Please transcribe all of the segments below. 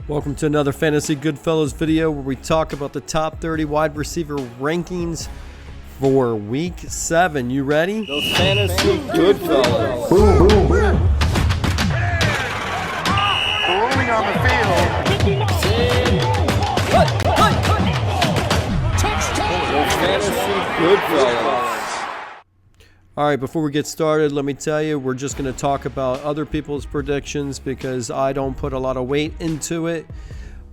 Welcome to another Fantasy Goodfellas video where we talk about the top 30 wide receiver rankings for Week 7. You ready? Those Fantasy Goodfellas. Boom, boom, boom. Rolling on the field. Those Fantasy Goodfellas. All right, before we get started, let me tell you, we're just going to talk about other people's predictions because I don't put a lot of weight into it.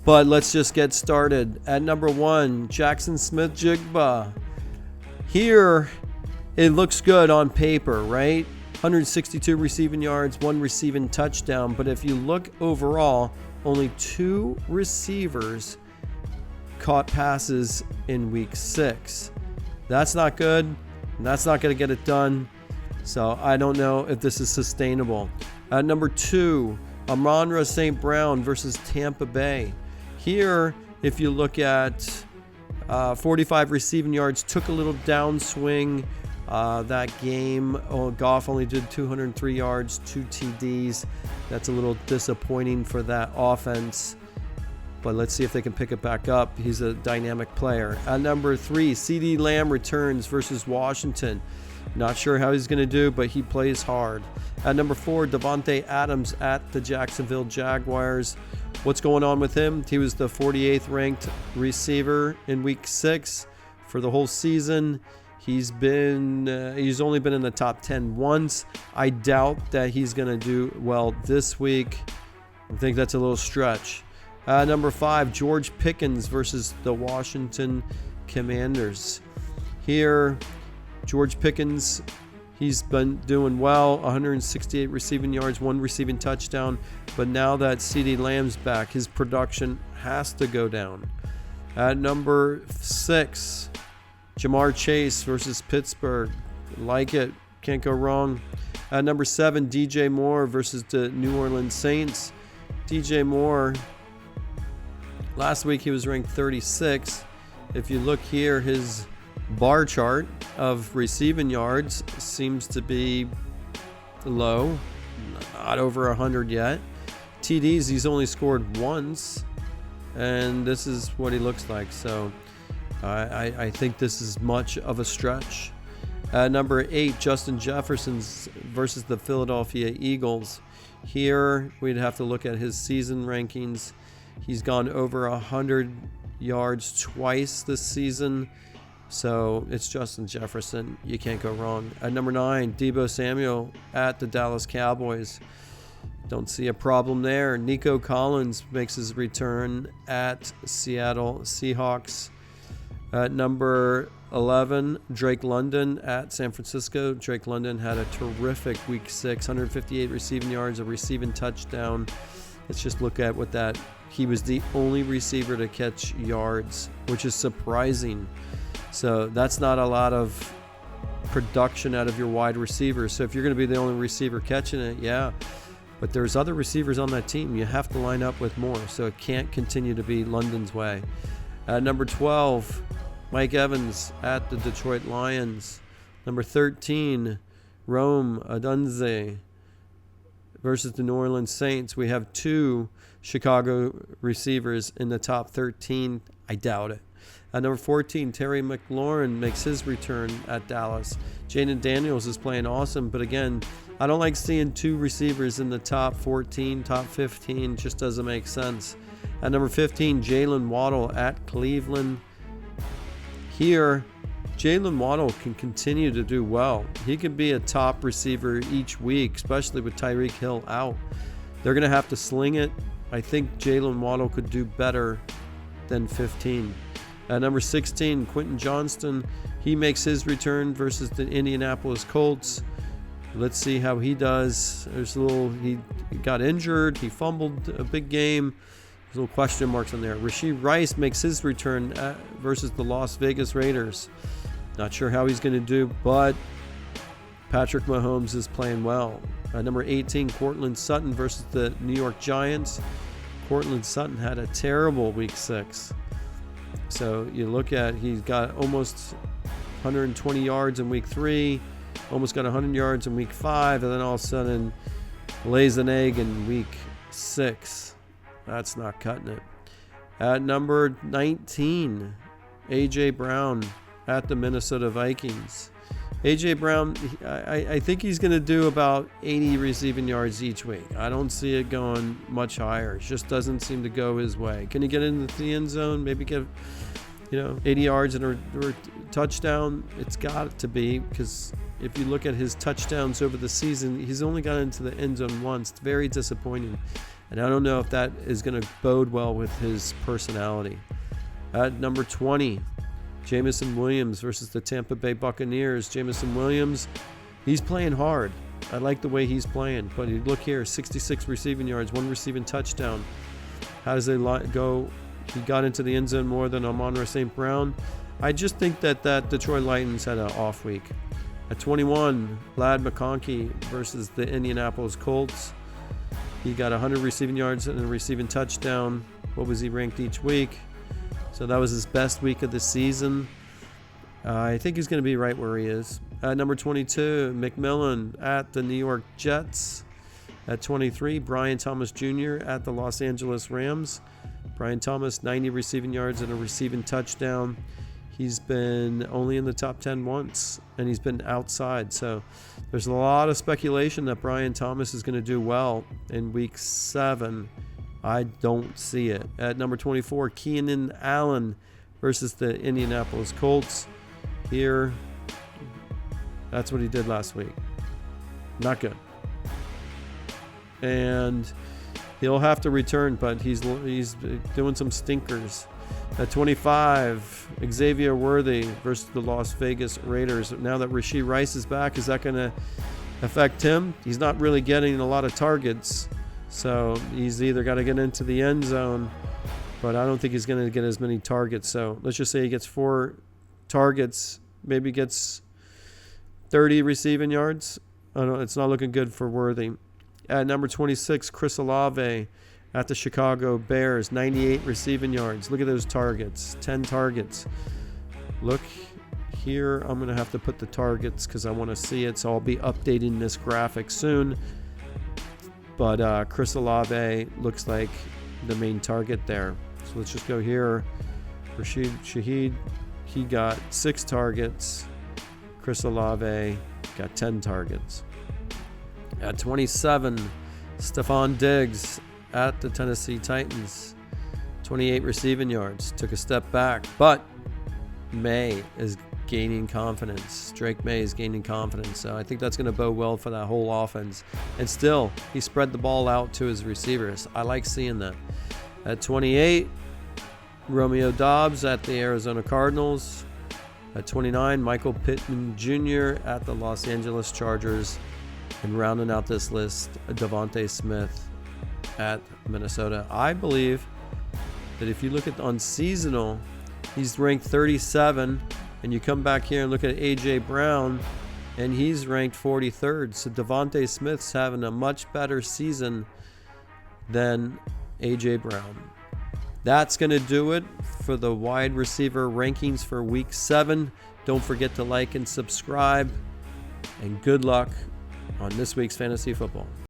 But let's just get started. At number 1, Jaxon Smith-Njigba. Here, it looks good on paper, right? 162 receiving yards, 1 receiving touchdown. But if you look overall, only 2 receivers caught passes in Week 6. That's not good. And that's not going to get it done. So I don't know if this is sustainable. At number 2, Amon-Ra St. versus Tampa Bay. Here, if you look at 45 receiving yards, took a little downswing that game. Goff only did 203 yards, 2 TDs. That's a little disappointing for that offense. But let's see if they can pick it back up. He's a dynamic player. At number 3, CeeDee Lamb returns versus Washington. Not sure how he's going to do, but he plays hard. At number 4, Davante Adams at the Jacksonville Jaguars. What's going on with him? He was the 48th ranked receiver in Week 6 for the whole season. He's only been in the top 10 once. I doubt that he's going to do well this week. I think that's a little stretch. Number 5, George Pickens versus the Washington Commanders. Here, George Pickens, he's been doing well, 168 receiving yards, 1 receiving touchdown. But now that CeeDee Lamb's back, his production has to go down. At number 6, Jamar Chase versus Pittsburgh. Like it, can't go wrong. At number 7, DJ Moore versus the New Orleans Saints. DJ Moore, last week he was ranked 36. If you look here, his bar chart of receiving yards seems to be low, not over 100 yet. TDs, he's only scored once, and this is what he looks like. So I think this is much of a stretch. Number 8, Justin Jefferson versus the Philadelphia Eagles. Here we'd have to look at his season rankings. He's gone over 100 yards twice this season. So it's Justin Jefferson. You can't go wrong. At number 9, Deebo Samuel at the Dallas Cowboys. Don't see a problem there. Nico Collins makes his return at Seattle Seahawks. At number 11, Drake London at San Francisco. Drake London had a terrific Week 6, 158 receiving yards, a receiving touchdown. Let's just look at what that... He was the only receiver to catch yards, which is surprising. So that's not a lot of production out of your wide receivers. So if you're going to be the only receiver catching it, yeah. But there's other receivers on that team. You have to line up with more. So it can't continue to be London's way. At number 12, Mike Evans at the Detroit Lions. Number 13, Rome Odunze versus the New Orleans Saints. We have 2 Chicago receivers in the top 13. I doubt it. At number 14, Terry McLaurin makes his return at Dallas. Jaden Daniels is playing awesome, but again, I don't like seeing 2 receivers in the top 14, top 15. Just doesn't make sense. At number 15, Jalen Waddle at Cleveland. Here, Jalen Waddle can continue to do well. He could be a top receiver each week, especially with Tyreek Hill out. They're going to have to sling it. I think Jalen Waddle could do better than 15. At number 16, Quentin Johnston. He makes his return versus the Indianapolis Colts. Let's see how he does. He got injured. He fumbled a big game. There's little question marks on there. Rashee Rice makes his return versus the Las Vegas Raiders. Not sure how he's going to do, but Patrick Mahomes is playing well. Number 18, Courtland Sutton versus the New York Giants. Courtland Sutton had a terrible Week 6. So you look at, he's got almost 120 yards in Week 3, almost got 100 yards in Week 5, and then all of a sudden lays an egg in Week 6. That's not cutting it. At number 19, A.J. Brown at the Minnesota Vikings. A.J. Brown, I think he's going to do about 80 receiving yards each week. I don't see it going much higher. It just doesn't seem to go his way. Can he get into the end zone? Maybe get 80 yards and a touchdown? It's got to be, because if you look at his touchdowns over the season, he's only got into the end zone once. It's very disappointing. And I don't know if that is going to bode well with his personality. At number 20, Jameson Williams versus the Tampa Bay Buccaneers. Jameson Williams, he's playing hard. I like the way he's playing. But you look here, 66 receiving yards, 1 receiving touchdown. How does it go? He got into the end zone more than Amon-Ra St. Brown. I just think that Detroit Lions had an off week. At 21, Ladd McConkey versus the Indianapolis Colts. He got 100 receiving yards and a receiving touchdown. What was he ranked each week? So that was his best week of the season. I think he's going to be right where he is. At number 22, McMillan at the New York Jets. At 23, Brian Thomas Jr. at the Los Angeles Rams. Brian Thomas, 90 receiving yards and a receiving touchdown. He's been only in the top 10 once, and he's been outside. So there's a lot of speculation that Brian Thomas is going to do well in week 7. I don't see it. At number 24, Keenan Allen versus the Indianapolis Colts. Here, that's what he did last week. Not good. And he'll have to return, but he's doing some stinkers. At 25, Xavier Worthy versus the Las Vegas Raiders. Now that Rashee Rice is back, is that going to affect him? He's not really getting a lot of targets, so he's either got to get into the end zone, but I don't think he's going to get as many targets. So let's just say he gets 4 targets, maybe gets 30 receiving yards. I don't know, it's not looking good for Worthy. At number 26, Chris Olave at the Chicago Bears, 98 receiving yards. Look at those targets, 10 targets. Look here, I'm going to have to put the targets because I want to see it, so I'll be updating this graphic soon. But Chris Olave looks like the main target there. So let's just go here. Rashid Shaheed, he got 6 targets. Chris Olave got 10 targets. At 27, Stephon Diggs at the Tennessee Titans, 28 receiving yards. Took a step back, but May is gaining confidence. Drake May is gaining confidence, so I think that's going to bode well for that whole offense. And still, he spread the ball out to his receivers. I like seeing that. At 28, Romeo Doubs at the Arizona Cardinals. At 29, Michael Pittman Jr. at the Los Angeles Chargers. And rounding out this list, Davante Smith at Minnesota. I believe that if you look at on seasonal, he's ranked 37, and you come back here and look at A.J. Brown, and he's ranked 43rd. So Davante Smith's having a much better season than A.J. Brown. That's going to do it for the wide receiver rankings for Week 7. Don't forget to like and subscribe, and good luck on this week's fantasy football.